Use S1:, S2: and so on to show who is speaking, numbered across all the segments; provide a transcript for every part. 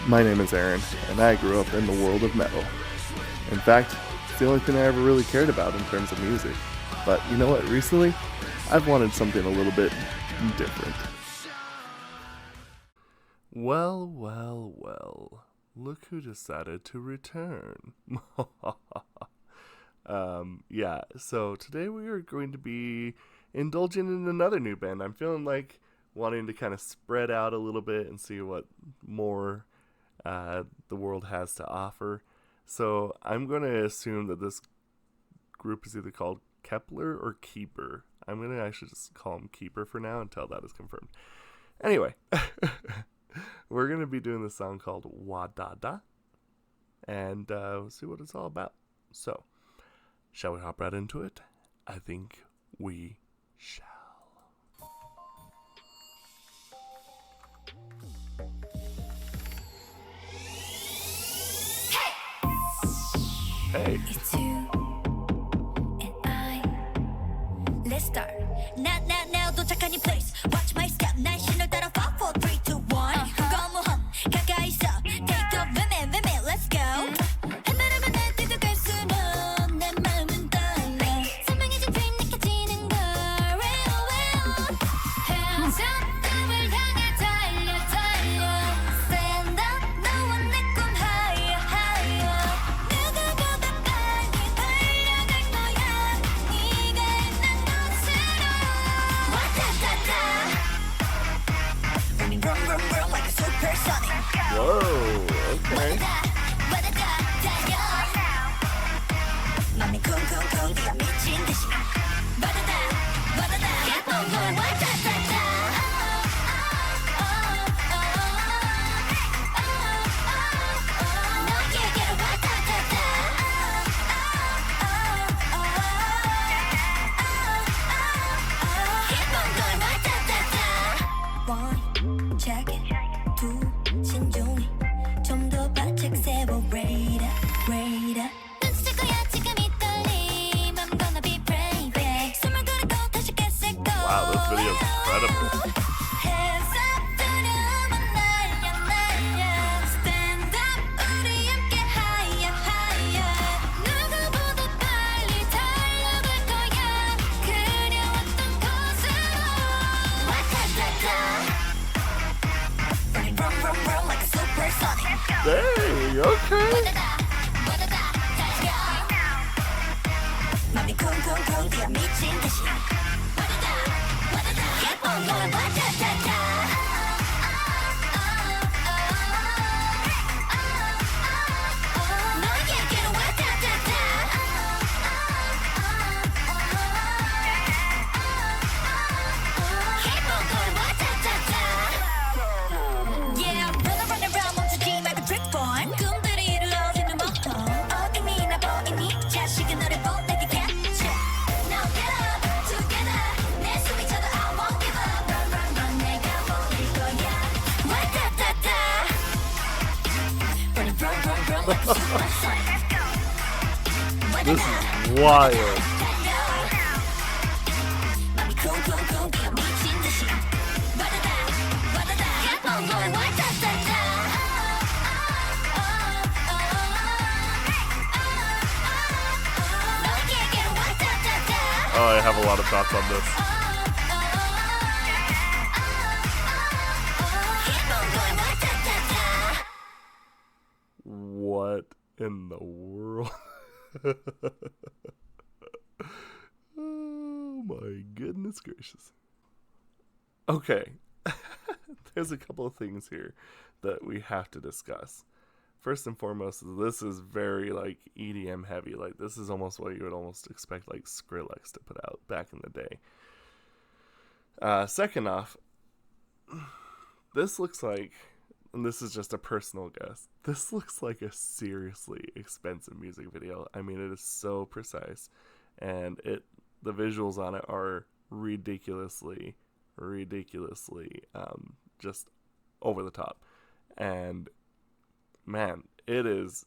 S1: My name is Aaron, and I grew up in the world of metal. In fact, it's the only thing I ever really cared about in terms of music. But you know what, recently, I've wanted something a little bit different. Well, look who decided to return. So today we are going to be indulging in another new band. I'm feeling like wanting to kind of spread out a little bit and see what more the world has to offer. So I'm going to assume that this group is either called Kep1er or Keeper. I'm going to actually just call him Keeper for now until that is confirmed. Anyway, we're going to be doing this song called Wa Da Da, and we'll see what it's all about. So, shall we hop right into it? I think we shall. Hey.
S2: It's you and I. Let's start. Now 도착한 이 place. Watch my step. 난 신을 따라 5, 4, 3, 2, 1. 거무함 가까이 있어. Take the women, let's go. 한 걸음만 날 뛰어갈수록 내 마음은 떨려. 선명해진 dream 느껴지는 걸. Well. Hands up, 꿈을 향해 달려. Stand up, 너와 내 꿈 higher. 누구보다 빨리 달려갈 거야. 네가 있는 곳으로. 와타타타. Running vroom like a supersonic.
S1: Whoa, okay.
S2: 와다다 달려. 맘이 쿵쿵쿵 뛰어 미친 듯이. 와다다 keep on going. 와타타타. 너에게로 와타타타. Keep on going. 와타타타. One, check it. two, 신중히 좀 더 바짝 세워 rate it. 눈치챌 거야 지금 이 떨림. I'm gonna be brave. 숨을 고르고 다시 get set go.
S1: Wow, this video is incredible.
S2: Hands up, 두려움은 날려. Stand up, 우리 함께 higher. 누구보다 빨리 달려갈 거야. 그려왔던 곳으로. 와타타타. Running vroom like a supersonic.
S1: Hey, okay.
S2: 와다다 달려. 맘이 쿵쿵쿵 뛰어 미친 듯이. 와다다 keep on going. 와타타타. 너에게로 와타타타. Keep on going. 와타타타. Yeah, run around 멈추지 말고 drip on. 꿈들이 이루어지는 모험. 어디니나 보이니 자식은 너를 보내게 capture. Now get up together. 내 숨이 차도 I won't give up. Run 내가 모일 거야. 와타타타. Running like a supersonic.
S1: This is wild.
S2: 맘이 쿵쿵쿵 뛰어 미친 듯이. 와다다 keep on going. 와타타타. 너에게로 와타타타.
S1: Oh, I have a lot of thoughts on this.
S2: Keep on going. 와타타타.
S1: What in the world? Oh my goodness gracious. Okay. There's a couple of things here that we have to discuss. First and foremost, this is very like EDM heavy. Like this is almost what you would almost expect like Skrillex to put out back in the day. Second off, this looks like, and this is just a personal guess, this looks like a seriously expensive music video. I mean, it is so precise, and the visuals on it are ridiculously just over the top. And man, it was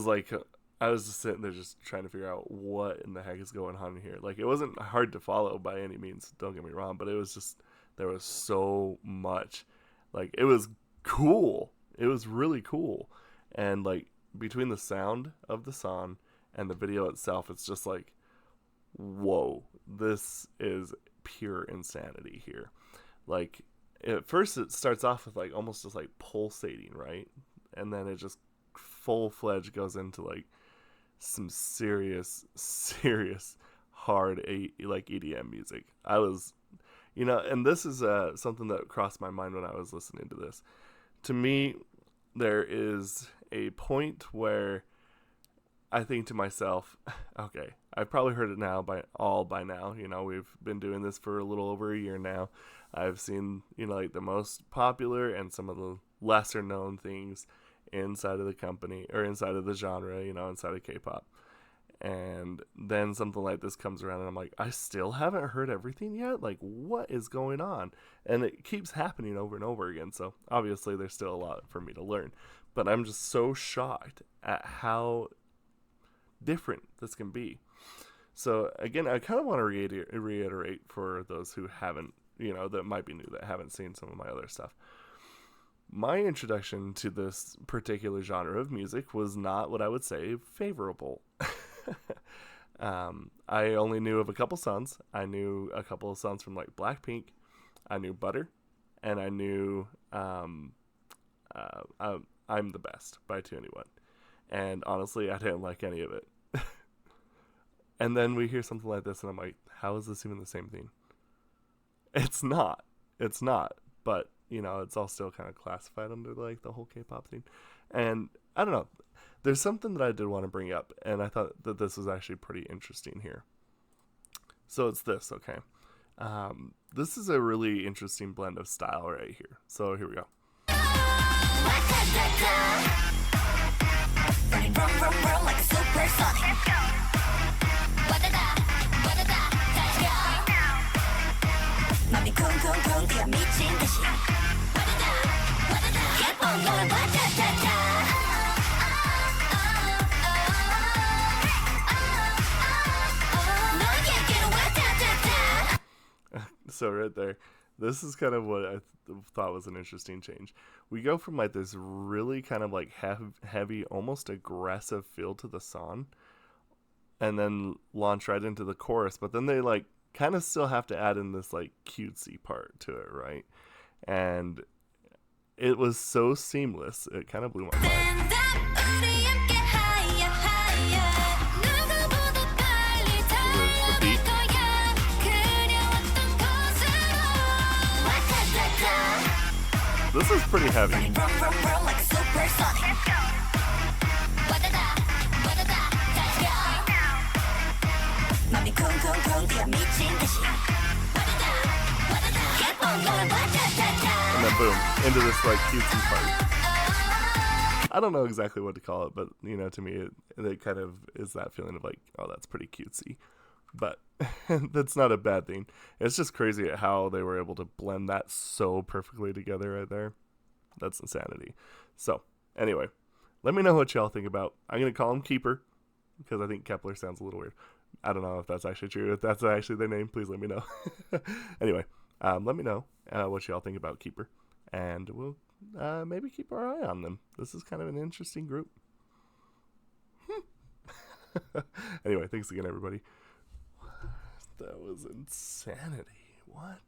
S1: like I was just sitting there just trying to figure out what in the heck is going on here. Like, it wasn't hard to follow by any means, don't get me wrong, but it was just, there was so much. Like, it was cool. It was really cool. And like between the sound of the song and the video itself, it's just like, whoa, this is pure insanity here. Like at first it starts off with like almost just like pulsating, right? And then it just full-fledged goes into like some serious hard like EDM music. I was, and this is something that crossed my mind when I was listening to this. To me, there is a point where I think to myself, okay, I've probably heard it by now. We've been doing this for a little over a year now. I've seen, like the most popular and some of the lesser known things inside of the company or inside of the genre, inside of K-pop. And then something like this comes around and I'm like, I still haven't heard everything yet? Like, what is going on? And it keeps happening over and over again. So obviously there's still a lot for me to learn. But I'm just so shocked at how different this can be. So again, I kind of want to reiterate for those who haven't, that might be new, that haven't seen some of my other stuff. My introduction to this particular genre of music was not what I would say favorable. I only knew of a couple songs. I knew a couple of songs from like Blackpink. I knew Butter, and I knew I'm the Best by 2NE1. And honestly, I didn't like any of it. And then we hear something like this, and I'm like, how is this even the same thing? It's not. But it's all still kind of classified under like the whole K-pop thing. And I don't know. There's something that I did want to bring up, and I thought that this was actually pretty interesting here. So it's this, okay? This is a really interesting blend of style right here. So here we go. So right there, this is kind of what I thought was an interesting change. We go from like this really kind of like heavy, almost aggressive feel to the song, and then launch right into the chorus. But then they like kind of still have to add in this like cutesy part to it, right? And it was so seamless. It kind of blew my mind. With the beat. This is pretty heavy. And then boom, into this like cutesy part. I don't know exactly what to call it, but to me it kind of is that feeling of like, oh, that's pretty cutesy. But that's not a bad thing. It's just crazy at how they were able to blend that so perfectly together right there. That's insanity. So, anyway, let me know what y'all think about. I'm going to call him Keeper because I think Kep1er sounds a little weird. I don't know if that's actually true. If that's actually their name, please let me know. Anyway, let me know what y'all think about Keep1er. And we'll maybe keep our eye on them. This is kind of an interesting group. Anyway, thanks again, everybody. That was insanity. What?